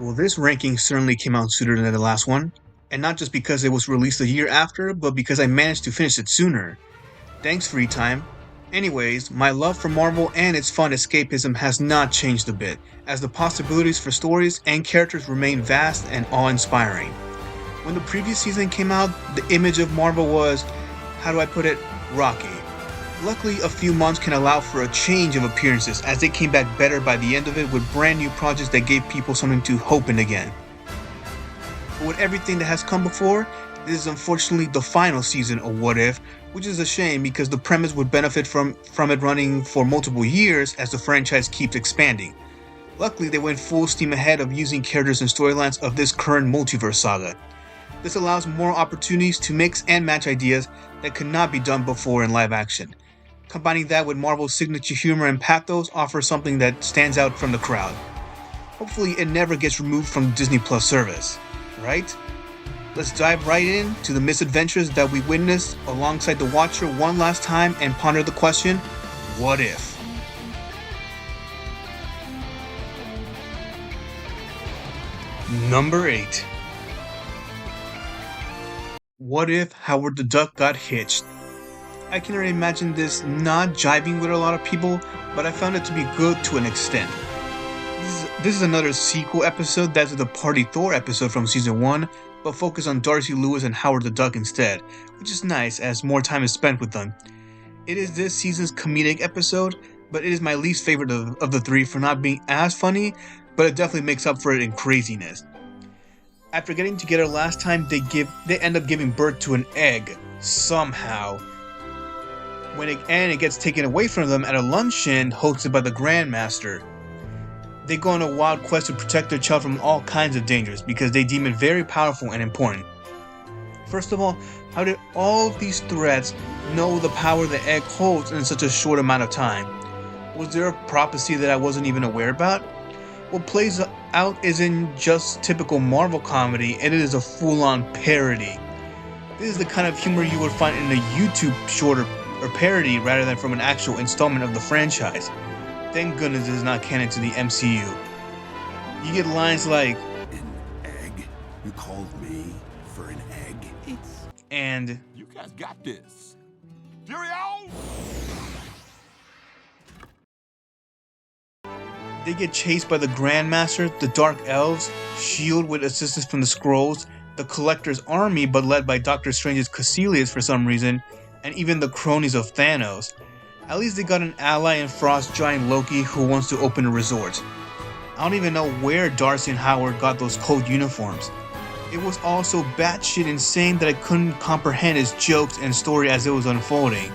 Well, this ranking certainly came out sooner than the last one, and not just because it was released a year after, but because I managed to finish it sooner. Thanks, free time. Anyways, my love for Marvel and its fun escapism has not changed a bit, as the possibilities for stories and characters remain vast and awe-inspiring. When the previous season came out, the image of Marvel was, how do I put it, rocky. Luckily, a few months can allow for a change of appearances as they came back better by the end of it with brand new projects that gave people something to hope in again. But with everything that has come before, this is unfortunately the final season of What If, which is a shame because the premise would benefit from it running for multiple years as the franchise keeps expanding. Luckily, they went full steam ahead of using characters and storylines of this current multiverse saga. This allows more opportunities to mix and match ideas that could not be done before in live action. Combining that with Marvel's signature humor and pathos offers something that stands out from the crowd. Hopefully it never gets removed from Disney Plus service, right? Let's dive right in to the misadventures that we witnessed alongside the Watcher one last time and ponder the question, what if? Number 8. What if Howard the Duck got hitched? I can already imagine this not jiving with a lot of people, but I found it to be good to an extent. This is another sequel episode that's the Party Thor episode from season 1, but focus on Darcy Lewis and Howard the Duck instead, which is nice as more time is spent with them. It is this season's comedic episode, but it is my least favorite of the three for not being as funny, but it definitely makes up for it in craziness. After getting together last time, they end up giving birth to an egg, somehow. It gets taken away from them at a luncheon hosted by the Grandmaster. They go on a wild quest to protect their child from all kinds of dangers because they deem it very powerful and important. First of all, how did all of these threats know the power the egg holds in such a short amount of time? Was there a prophecy that I wasn't even aware about? What plays out isn't just typical Marvel comedy, and it is a full-on parody. This is the kind of humor you would find in a YouTube short or parody rather than from an actual installment of the franchise. Thank goodness it is not canon to the MCU. You get lines like, "An egg? You called me for an egg?" And "You guys got this. Furio!" They get chased by the Grandmaster, the Dark Elves, S.H.I.E.L.D. with assistance from the Skrulls, the Collector's army but led by Doctor Strange's Caecilius for some reason, and even the cronies of Thanos. At least they got an ally in Frost Giant Loki who wants to open a resort. I don't even know where Darcy and Howard got those code uniforms. It was all so batshit insane that I couldn't comprehend his jokes and story as it was unfolding.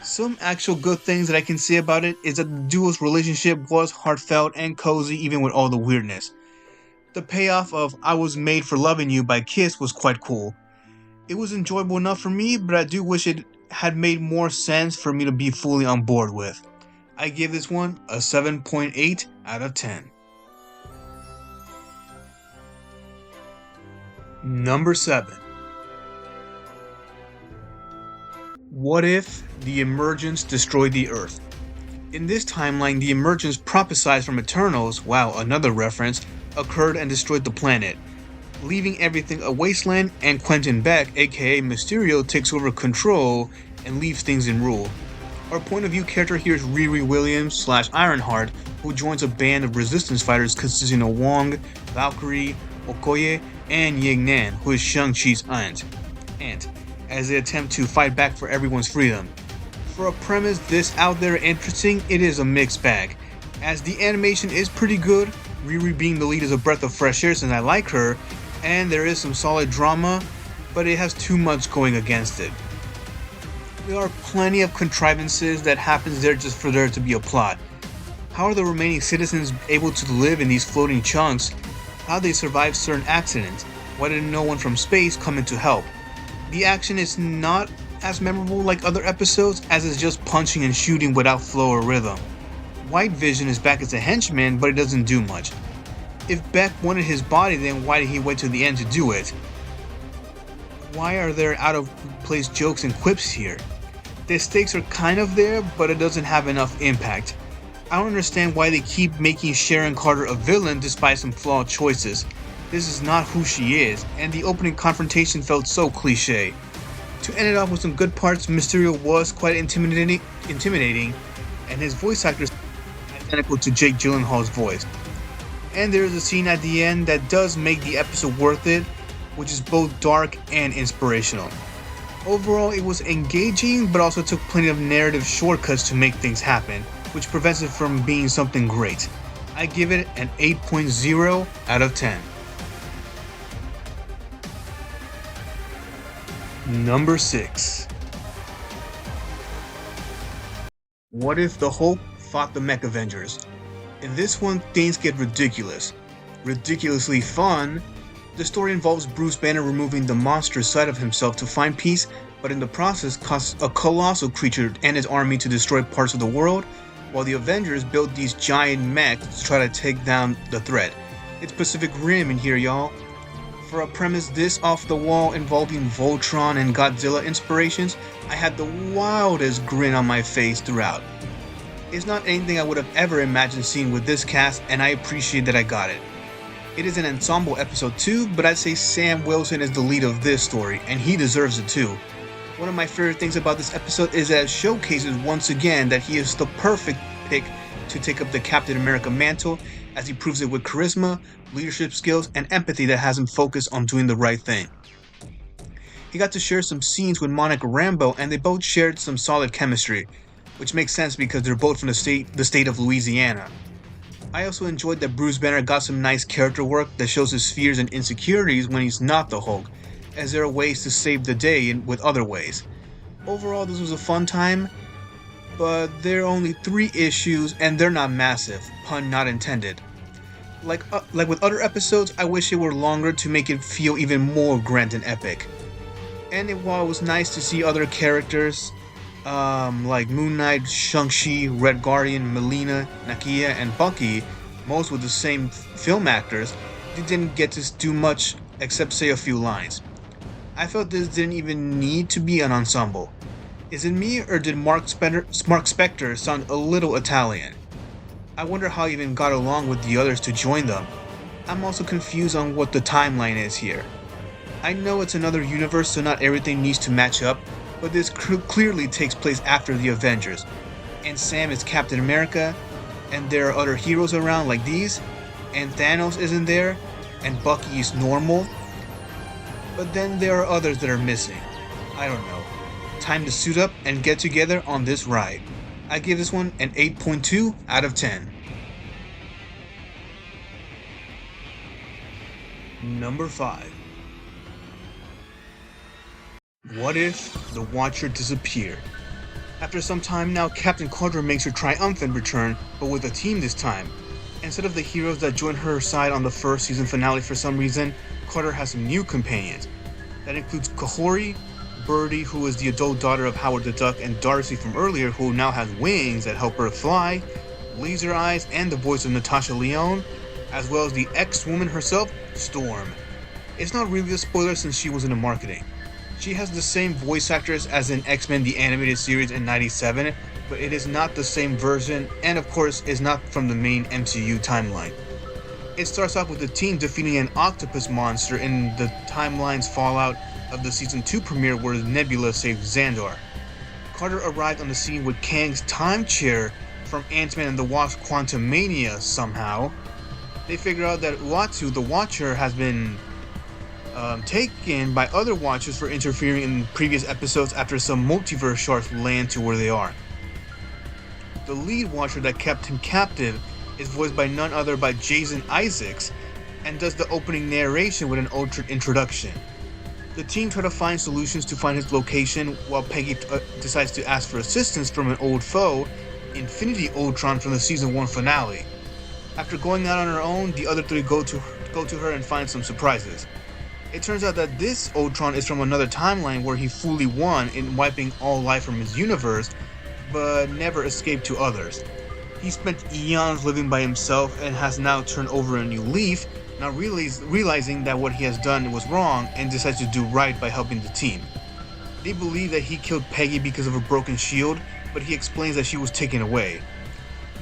Some actual good things that I can say about it is that the duo's relationship was heartfelt and cozy even with all the weirdness. The payoff of "I was made for loving you" by Kiss was quite cool. It was enjoyable enough for me, but I do wish it had made more sense for me to be fully on board with. I give this one a 7.8 out of 10. Number 7. What if the Emergence destroyed the Earth? In this timeline, the Emergence prophesied from Eternals, wow, another reference, occurred and destroyed the planet, leaving everything a wasteland, and Quentin Beck, aka Mysterio, takes over control and leaves things in rule. Our point of view character here is Riri Williams / Ironheart, who joins a band of resistance fighters consisting of Wong, Valkyrie, Okoye, and Ying-Nan, who is Shang-Chi's aunt, as they attempt to fight back for everyone's freedom. For a premise this out there interesting, it is a mixed bag. As the animation is pretty good, Riri being the lead is a breath of fresh air since I like her, and there is some solid drama, but it has too much going against it. There are plenty of contrivances that happens there just for there to be a plot. How are the remaining citizens able to live in these floating chunks? How they survive certain accidents? Why did no one from space come in to help? The action is not as memorable like other episodes, as it's just punching and shooting without flow or rhythm. White Vision is back as a henchman, but it doesn't do much. If Beck wanted his body, then why did he wait to the end to do it? Why are there out of place jokes and quips here? The stakes are kind of there, but it doesn't have enough impact. I don't understand why they keep making Sharon Carter a villain despite some flawed choices. This is not who she is, and the opening confrontation felt so cliche. To end it off with some good parts, Mysterio was quite intimidating, and his voice actor is identical to Jake Gyllenhaal's voice. And there is a scene at the end that does make the episode worth it, which is both dark and inspirational. Overall, it was engaging, but also took plenty of narrative shortcuts to make things happen, which prevents it from being something great. I give it an 8.0 out of 10. Number 6. What if the Hulk fought the Mech Avengers? In this one, things get ridiculous. Ridiculously fun. The story involves Bruce Banner removing the monster side of himself to find peace, but in the process causes a colossal creature and his army to destroy parts of the world, while the Avengers build these giant mechs to try to take down the threat. It's Pacific Rim in here, y'all. For a premise this off the wall involving Voltron and Godzilla inspirations, I had the wildest grin on my face throughout. It's not anything I would have ever imagined seeing with this cast, and I appreciate that I got it. It is an ensemble episode too, but I'd say Sam Wilson is the lead of this story, and he deserves it too. One of my favorite things about this episode is that it showcases once again that he is the perfect pick to take up the Captain America mantle, as he proves it with charisma, leadership skills, and empathy that has him focused on doing the right thing. He got to share some scenes with Monica Rambeau, and they both shared some solid chemistry, which makes sense because they're both from the state of Louisiana. I also enjoyed that Bruce Banner got some nice character work that shows his fears and insecurities when he's not the Hulk, as there are ways to save the day with other ways. Overall, this was a fun time, but there are only 3 issues and they're not massive, pun not intended. Like with other episodes, I wish it were longer to make it feel even more grand and epic. And while it was nice to see other characters, like Moon Knight, Shang-Chi, Red Guardian, Melina, Nakia, and Bucky, most with the same film actors, they didn't get to do much except say a few lines. I felt this didn't even need to be an ensemble. Is it me, or did Mark Spector sound a little Italian? I wonder how he even got along with the others to join them. I'm also confused on what the timeline is here. I know it's another universe, so not everything needs to match up, but this clearly takes place after the Avengers, and Sam is Captain America, and there are other heroes around like these, and Thanos isn't there, and Bucky is normal, but then there are others that are missing. I don't know. Time to suit up and get together on this ride. I give this one an 8.2 out of 10. Number 5. What if the Watcher disappeared? After some time now, Captain Carter makes her triumphant return, but with a team this time. Instead of the heroes that joined her side on the first season finale for some reason, Carter has some new companions. That includes Kahori, Birdie, who is the adult daughter of Howard the Duck, and Darcy from earlier, who now has wings that help her fly, Laser Eyes, and the voice of Natasha Lyonne, as well as the ex-woman herself, Storm. It's not really a spoiler since she was in the marketing. She has the same voice actress as in X-Men the Animated Series in '97, but it is not the same version, and of course is not from the main MCU timeline. It starts off with the team defeating an octopus monster in the timeline's fallout of the Season 2 premiere where Nebula saved Xandar. Carter arrived on the scene with Kang's time chair from Ant-Man and the Wasp Quantumania somehow. They figure out that Uatu, the Watcher, has been taken by other Watchers for interfering in previous episodes after some multiverse sharks land to where they are. The lead Watcher that kept him captive is voiced by none other by Jason Isaacs and does the opening narration with an altered introduction. The team try to find solutions to find his location while Peggy decides to ask for assistance from an old foe, Infinity Ultron from the Season 1 finale. After going out on her own, the other 3 go to her and find some surprises. It turns out that this Ultron is from another timeline where he fully won in wiping all life from his universe, but never escaped to others. He spent eons living by himself and has now turned over a new leaf, now realizing that what he has done was wrong and decides to do right by helping the team. They believe that he killed Peggy because of a broken shield, but he explains that she was taken away.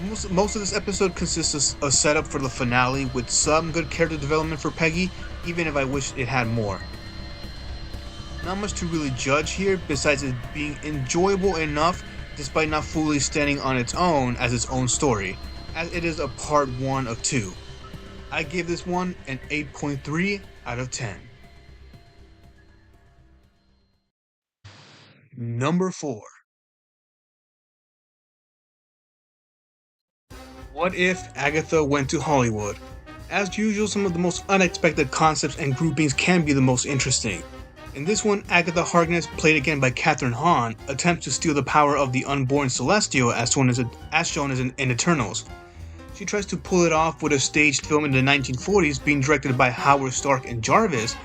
Most of this episode consists of a setup for the finale with some good character development for Peggy, even if I wish it had more. Not much to really judge here besides it being enjoyable enough despite not fully standing on its own as its own story, as it is a part 1 of 2. I give this one an 8.3 out of 10. Number 4. What if Agatha went to Hollywood? As usual, some of the most unexpected concepts and groupings can be the most interesting. In this one, Agatha Harkness, played again by Kathryn Hahn, attempts to steal the power of the unborn Celestial as shown in Eternals. She tries to pull it off with a staged film in the 1940s being directed by Howard Stark and Jarvis,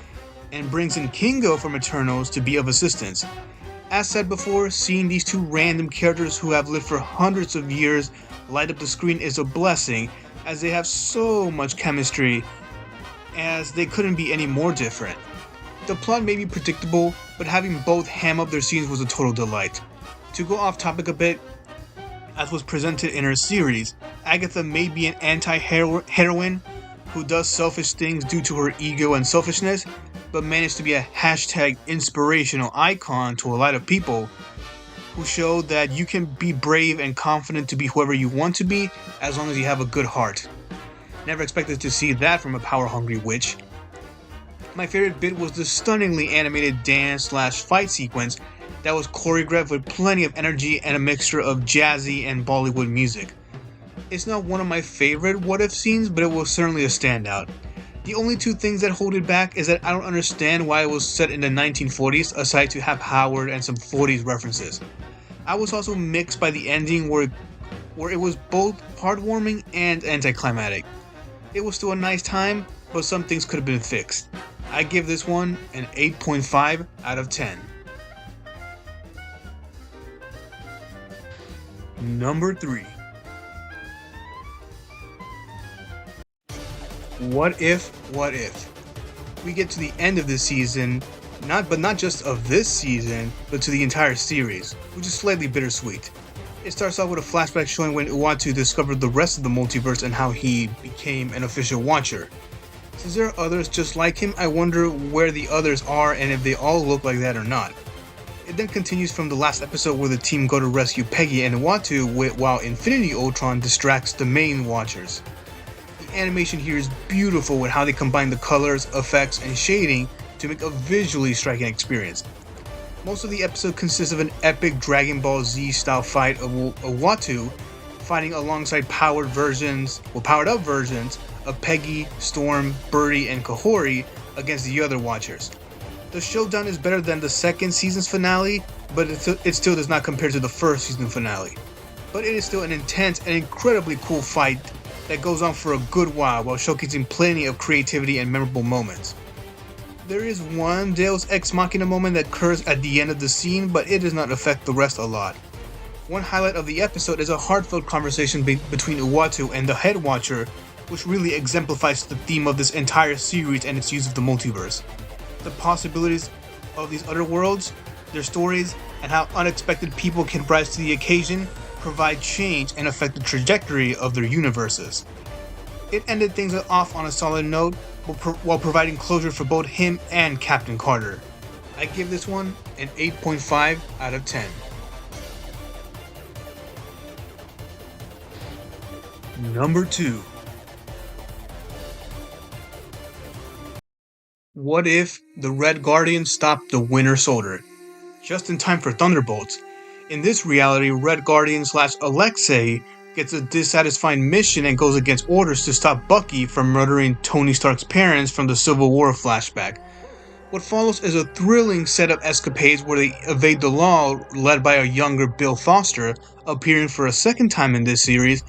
and brings in Kingo from Eternals to be of assistance. As said before, seeing these two random characters who have lived for hundreds of years light up the screen is a blessing, as they have so much chemistry, as they couldn't be any more different. The plot may be predictable, but having both ham up their scenes was a total delight. To go off topic a bit, as was presented in her series, Agatha may be an anti-heroine who does selfish things due to her ego and selfishness, but managed to be a hashtag inspirational icon to a lot of people who show that you can be brave and confident to be whoever you want to be as long as you have a good heart. Never expected to see that from a power-hungry witch. My favorite bit was the stunningly animated dance/fight sequence that was choreographed with plenty of energy and a mixture of jazzy and Bollywood music. It's not one of my favorite what if scenes, but it was certainly a standout. The only two things that hold it back is that I don't understand why it was set in the 1940s aside to have Howard and some 40s references. I was also mixed by the ending where it was both heartwarming and anticlimactic. It was still a nice time, but some things could have been fixed. I give this one an 8.5 out of 10. Number 3. What if? We get to the end of this season, not just of this season, but to the entire series, which is slightly bittersweet. It starts off with a flashback showing when Uatu discovered the rest of the multiverse and how he became an official Watcher. Since there are others just like him, I wonder where the others are and if they all look like that or not. It then continues from the last episode where the team go to rescue Peggy and Uatu while Infinity Ultron distracts the main Watchers. The animation here is beautiful with how they combine the colors, effects, and shading to make a visually striking experience. Most of the episode consists of an epic Dragon Ball Z style fight of Uatu fighting alongside powered up versions of Peggy, Storm, Birdie, and Kahori against the other Watchers. The showdown is better than the second season's finale, but it still does not compare to the first season finale. But it is still an intense and incredibly cool fight that goes on for a good while showcasing plenty of creativity and memorable moments. There is one Deus Ex Machina moment that occurs at the end of the scene, but it does not affect the rest a lot. One highlight of the episode is a heartfelt conversation between Uatu and the Head Watcher, which really exemplifies the theme of this entire series and its use of the multiverse. The possibilities of these other worlds, their stories, and how unexpected people can rise to the occasion provide change and affect the trajectory of their universes. It ended things off on a solid note while providing closure for both him and Captain Carter. I give this one an 8.5 out of 10. Number 2. What if the Red Guardian stopped the Winter Soldier? Just in time for Thunderbolts. In this reality, Red Guardian / Alexei gets a dissatisfying mission and goes against orders to stop Bucky from murdering Tony Stark's parents from the Civil War flashback. What follows is a thrilling set of escapades where they evade the law, led by a younger Bill Foster, appearing for a second time in this series,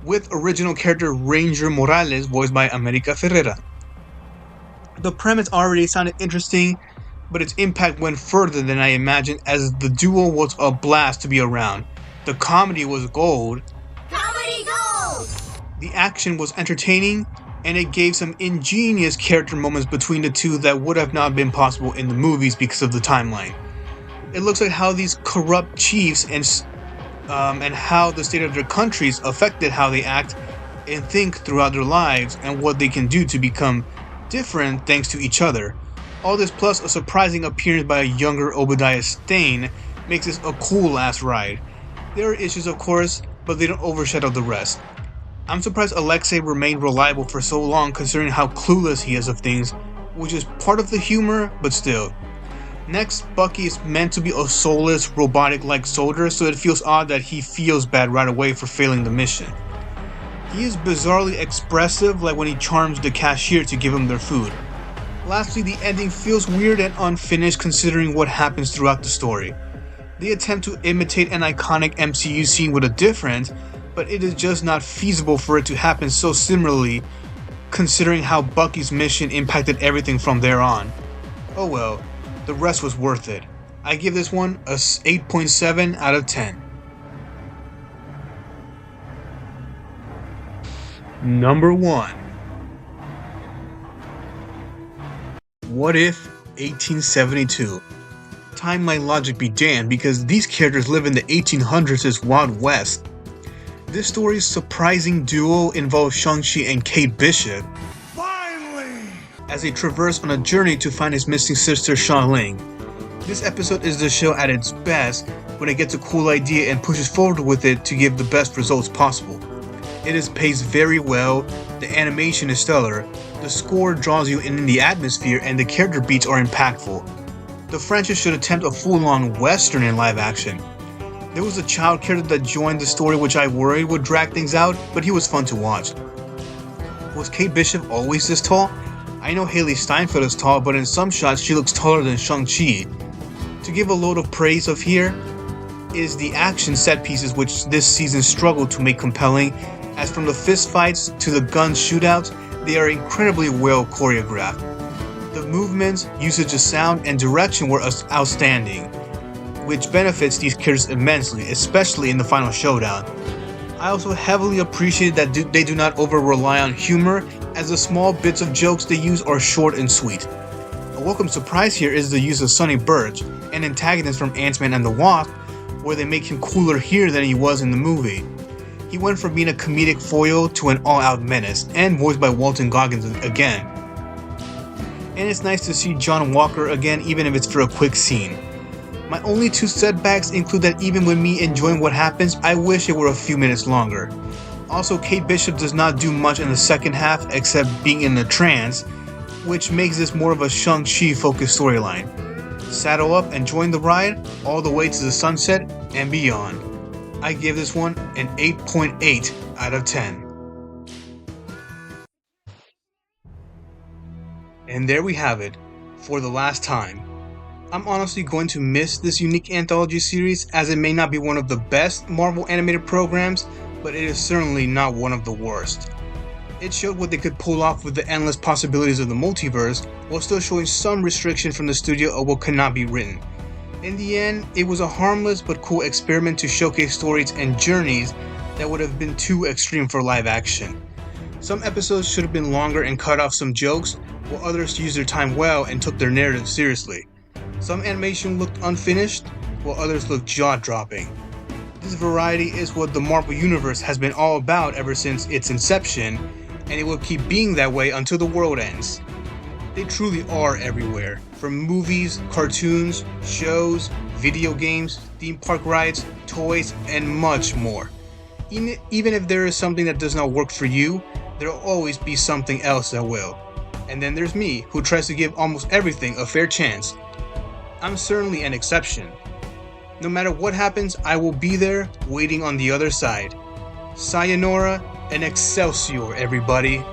with original character Ranger Morales voiced by America Ferrera. The premise already sounded interesting, but its impact went further than I imagined, as the duo was a blast to be around. The comedy was gold. Comedy gold! The action was entertaining, and it gave some ingenious character moments between the two that would have not been possible in the movies because of the timeline. It looks like how these corrupt chiefs and and how the state of their countries affected how they act and think throughout their lives and what they can do to become different thanks to each other. All this plus a surprising appearance by a younger Obadiah Stane makes this a cool ass ride. There are issues of course, but they don't overshadow the rest. I'm surprised Alexei remained reliable for so long considering how clueless he is of things, which is part of the humor, but still. Next, Bucky is meant to be a soulless, robotic-like soldier, so it feels odd that he feels bad right away for failing the mission. He is bizarrely expressive, like when he charms the cashier to give him their food. Lastly, the ending feels weird and unfinished considering what happens throughout the story. They attempt to imitate an iconic MCU scene with a difference, but it is just not feasible for it to happen so similarly considering how Bucky's mission impacted everything from there on. Oh well, the rest was worth it. I give this one a 8.7 out of 10. Number 1. What If 1872? Timeline logic be damned because these characters live in the 1800s' Wild West. This story's surprising duo involves Shang-Chi and Kate Bishop Finally! as they traverse on a journey to find his missing sister Xialing. This episode is the show at its best when it gets a cool idea and pushes forward with it to give the best results possible. It is paced very well, the animation is stellar, the score draws you in the atmosphere, and the character beats are impactful. The franchise should attempt a full-on western in live action. There was a child character that joined the story which I worried would drag things out, but he was fun to watch. Was Kate Bishop always this tall? I know Haley Steinfeld is tall, but in some shots she looks taller than Shang-Chi. To give a load of praise of here is the action set pieces which this season struggled to make compelling, as from the fist fights to the gun shootouts, they are incredibly well choreographed. The movements, usage of sound, and direction were outstanding, which benefits these characters immensely, especially in the final showdown. I also heavily appreciate that they do not over-rely on humor, as the small bits of jokes they use are short and sweet. A welcome surprise here is the use of Sonny Burch, an antagonist from Ant-Man and the Wasp, where they make him cooler here than he was in the movie. He went from being a comedic foil to an all-out menace, and voiced by Walton Goggins again. And it's nice to see John Walker again, even if it's for a quick scene. My only two setbacks include that even with me enjoying what happens, I wish it were a few minutes longer. Also, Kate Bishop does not do much in the second half except being in a trance, which makes this more of a Shang-Chi focused storyline. Saddle up and join the ride all the way to the sunset and beyond. I give this one an 8.8 out of 10. And there we have it, for the last time. I'm honestly going to miss this unique anthology series, as it may not be one of the best Marvel animated programs, but it is certainly not one of the worst. It showed what they could pull off with the endless possibilities of the multiverse, while still showing some restriction from the studio of what could not be written. In the end, it was a harmless but cool experiment to showcase stories and journeys that would have been too extreme for live action. Some episodes should have been longer and cut off some jokes, while others used their time well and took their narrative seriously. Some animation looked unfinished, while others looked jaw-dropping. This variety is what the Marvel Universe has been all about ever since its inception, and it will keep being that way until the world ends. They truly are everywhere, from movies, cartoons, shows, video games, theme park rides, toys, and much more. Even if there is something that does not work for you, there will always be something else that will. And then there's me, who tries to give almost everything a fair chance. I'm certainly an exception. No matter what happens, I will be there, waiting on the other side. Sayonara and Excelsior, everybody.